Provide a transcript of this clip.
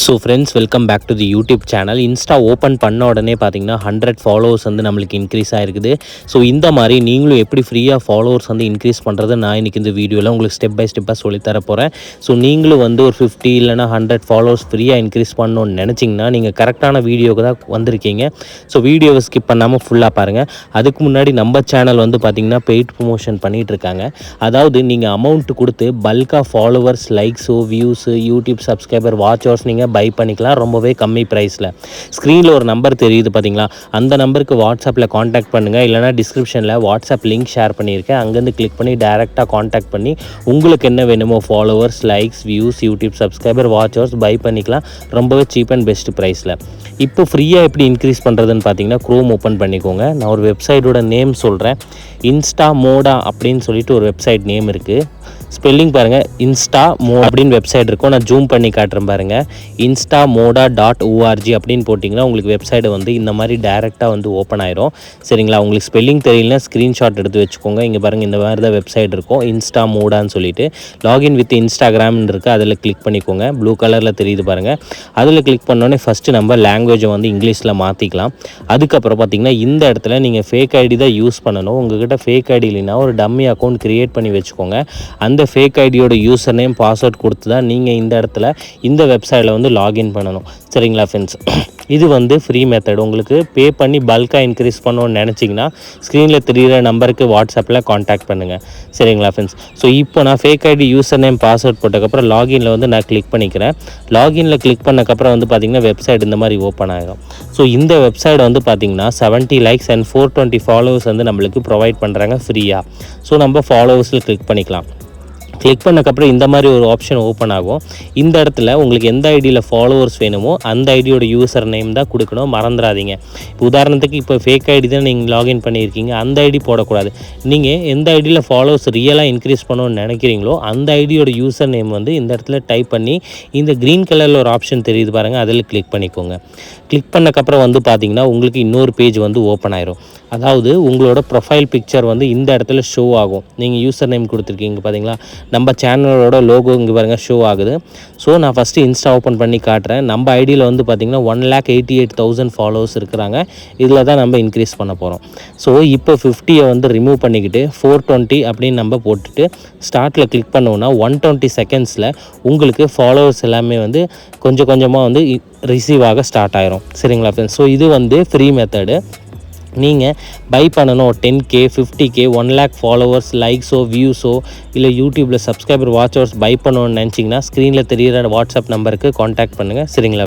So friends, welcome back to the YouTube channel. Insta open பண்ண உடனே பார்த்தீங்கன்னா 100 followers வந்து நம்மளுக்கு இன்க்ரீஸ் ஆகிருக்குது. ஸோ இந்த மாதிரி நீங்களும் எப்படி ஃப்ரீயாக ஃபாலோவர்ஸ் வந்து இன்க்ரீஸ் பண்ணுறது நான் இன்றைக்கி இந்த வீடியோவில் உங்களுக்கு ஸ்டெப் பை ஸ்டெப்பாக சொல்லித்தர போகிறேன். ஸோ நீங்களும் வந்து ஒரு 50 இல்லைனா 100 ஃபாலோவர்ஸ் ஃப்ரீயாக இன்க்ரீஸ் பண்ணணும்னு நினச்சிங்கன்னா நீங்கள் கரெக்டான வீடியோக்கு தான் வந்திருக்கீங்க. ஸோ வீடியோவை ஸ்கிப் பண்ணாமல் ஃபுல்லாக பாருங்கள். அதுக்கு முன்னாடி நம்ம சேனல் வந்து பார்த்திங்கன்னா பெய்ட் ப்ரொமோஷன் பண்ணிகிட்ருக்காங்க. அதாவது நீங்கள் அமௌண்ட் கொடுத்து பல்காக ஃபாலோவர்ஸ், லைக்ஸோ, வியூஸு, யூடியூப் சப்ஸ்கிரைபர், வாட்சர்ஸ் நீங்கள் பை பண்ணிக்கலாம் ரொம்பவே கம்மி ப்ரைஸில். ஸ்க்ரீனில் ஒரு நம்பர் தெரியுது பார்த்தீங்களா, அந்த நம்பருக்கு வாட்ஸ்அப்பில் காண்டாக்ட் பண்ணுங்கள். இல்லைனா டிஸ்கிரிப்ஷனில் வாட்ஸ்அப் லிங்க் ஷேர் பண்ணியிருக்கேன், அங்கேருந்து கிளிக் பண்ணி டேரெக்டாக காண்டாக்ட் பண்ணி உங்களுக்கு என்ன வேணுமோ followers, likes, views, YouTube subscriber, watchers buy பண்ணிக்கலாம் ரொம்பவே சீப் அண்ட் பெஸ்ட் ப்ரைஸில். இப்போ ஃப்ரீயாக எப்படி இன்க்ரீஸ் பண்ணுறதுன்னு பார்த்தீங்கன்னா, க்ரோம் ஓப்பன் பண்ணிக்கோங்க. நான் ஒரு வெப்சைட்டோட நேம் சொல்கிறேன். இன்ஸ்டா மோடா அப்படின்னு சொல்லிட்டு ஒரு வெப்சைட் நேம் இருக்குது. ஸ்பெல்லிங் பாருங்கள், இன்ஸ்டா மோ அப்படின்னு வெப்சைட் இருக்கும். நான் ஜூம் பண்ணி காட்டுறேன் பாருங்கள். instamoda.org அப்படின்னு போட்டிங்கன்னா உங்களுக்கு வெப்சைட்டை வந்து இந்த மாதிரி டேரெக்டாக வந்து ஓப்பன் ஆயிரும். சரிங்களா, உங்களுக்கு ஸ்பெல்லிங் தெரியலனா ஸ்க்ரீன்ஷாட் எடுத்து வச்சுக்கோங்க. இங்கே பாருங்கள், இந்த மாதிரி தான் வெப்சைட் இருக்கும், இன்ஸ்டா மோடான்னு சொல்லிட்டு. லாகின் வித் இன்ஸ்டாகிராம்னு இருக்குது, அதில் கிளிக் பண்ணிக்கோங்க. ப்ளூ கலரில் தெரியுது பாருங்கள். அதில் கிளிக் பண்ணோடனே ஃபஸ்ட்டு நம்ம லாங்குவேஜை வந்து இங்கிலீஷில் மாற்றிக்கலாம். அதுக்கப்புறம் பார்த்திங்கன்னா இந்த இடத்துல நீங்கள் ஃபேக் ஐடி தான் யூஸ் பண்ணணும். உங்கள்கிட்ட ஃபேக் ஐடி இல்லைன்னா ஒரு டம்மி அக்கௌண்ட் க்ரியேட் பண்ணி வச்சுக்கோங்க. அந்த ஃபேக் ஐடியோட யூசர் நேம், பாஸ்வேர்ட் கொடுத்து தான் நீங்கள் இந்த இடத்துல இந்த வெப்சைட்டில் வந்து லாகின் பண்ணணும். சரிங்களா ஃப்ரெண்ட்ஸ், இது வந்து ஃப்ரீ மெத்தட். உங்களுக்கு பே பண்ணி பல்காக இன்க்ரீஸ் பண்ணணும்னு நினச்சிங்கன்னா ஸ்க்ரீனில் தெரிகிற நம்பருக்கு வாட்ஸ்அப்பில் காண்டாக்ட் பண்ணுங்கள். சரிங்களா ஃப்ரெண்ட்ஸ். ஸோ இப்போ நான் fake ID, user name, password போட்டதுக்கப்புறம் லாகினில் வந்து நான் கிளிக் பண்ணிக்கிறேன். லாகினில் கிளிக் பண்ணக்கப்புறம் வந்து பார்த்திங்கன்னா வெப்சைட் இந்த மாதிரி ஓப்பன் ஆகிடும். ஸோ இந்த வெப்சைட் வந்து பார்த்திங்கன்னா 70 லைக்ஸ் அண்ட் 420 ஃபாலோவர்ஸ் வந்து நம்மளுக்கு ப்ரொவைட் பண்ணுறாங்க ஃப்ரீயாக. ஸோ நம்ம ஃபாலோவர்ஸில் கிளிக் பண்ணிக்கலாம். கிளிக் பண்ணக்கப்புறம் இந்த மாதிரி ஒரு ஆப்ஷன் ஓப்பன் ஆகும். இந்த இடத்துல உங்களுக்கு எந்த ஐடியில் ஃபாலோவர்ஸ் வேணுமோ அந்த ஐடியோட யூசர் நேம் தான் கொடுக்கணும், மறந்துடாதீங்க. இப்போ உதாரணத்துக்கு இப்போ ஃபேக் ஐடி தான் நீங்கள் லாகின் பண்ணியிருக்கீங்க, அந்த ஐடி போடக்கூடாது. நீங்கள் எந்த ஐடியில் ஃபாலோவர்ஸ் ரியலாக இன்க்ரீஸ் பண்ணணும்னு நினைக்கிறீங்களோ அந்த ஐடியோட யூசர் நேம் வந்து இந்த இடத்துல டைப் பண்ணி இந்த க்ரீன் கலரில் ஒரு ஆப்ஷன் தெரியுது பாருங்கள், அதில் கிளிக் பண்ணிக்கோங்க. கிளிக் பண்ணக்கப்புறம் வந்து பார்த்திங்கன்னா உங்களுக்கு இன்னொரு பேஜ் வந்து ஓப்பன் ஆயிரும். அதாவது உங்களோட ப்ரொஃபைல் பிக்சர் வந்து இந்த இடத்துல ஷோ ஆகும். நீங்கள் யூசர் நேம் கொடுத்துருக்கீங்க பார்த்தீங்களா, நம்ம சேனலோட லோகோ இங்கே பாருங்கள் ஷோ ஆகுது. ஸோ நான் ஃபஸ்ட்டு இன்ஸ்டா ஓப்பன் பண்ணி காட்டுறேன். நம்ம ஐடியில் வந்து பார்த்திங்கன்னா 1,88,000 ஃபாலோவர்ஸ் இருக்கிறாங்க. இதில் தான் நம்ம இன்க்ரீஸ் பண்ண போகிறோம். ஸோ இப்போ 50 வந்து ரிமூவ் பண்ணிக்கிட்டு 420 அப்படின்னு நம்ம போட்டுட்டு ஸ்டார்ட்டில் கிளிக் பண்ணோன்னா 120 செகண்ட்ஸில் உங்களுக்கு ஃபாலோவர்ஸ் எல்லாமே வந்து கொஞ்சம் கொஞ்சமாக வந்து ரிசீவ் ஆக ஸ்டார்ட் ஆயிரும். சரிங்களா ஃப்ரெண்ட்ஸ். ஸோ இது வந்து ஃப்ரீ மெத்தடு. நீங்கள் பை பண்ணணும் 10K, 50K, 1 lakh ஃபாலோவர்ஸ், லைக்ஸோ, வியூஸோ, இல்லை யூடியூப்பில் சப்ஸ்கிரைபர், வாட்சர்ஸ் பை பண்ணணும்னு நினச்சிங்கன்னா ஸ்க்ரீனில் தெரிகிற வாட்ஸ்அப் நம்பருக்கு காண்டாக்ட் பண்ணுங்கள். சரிங்களா.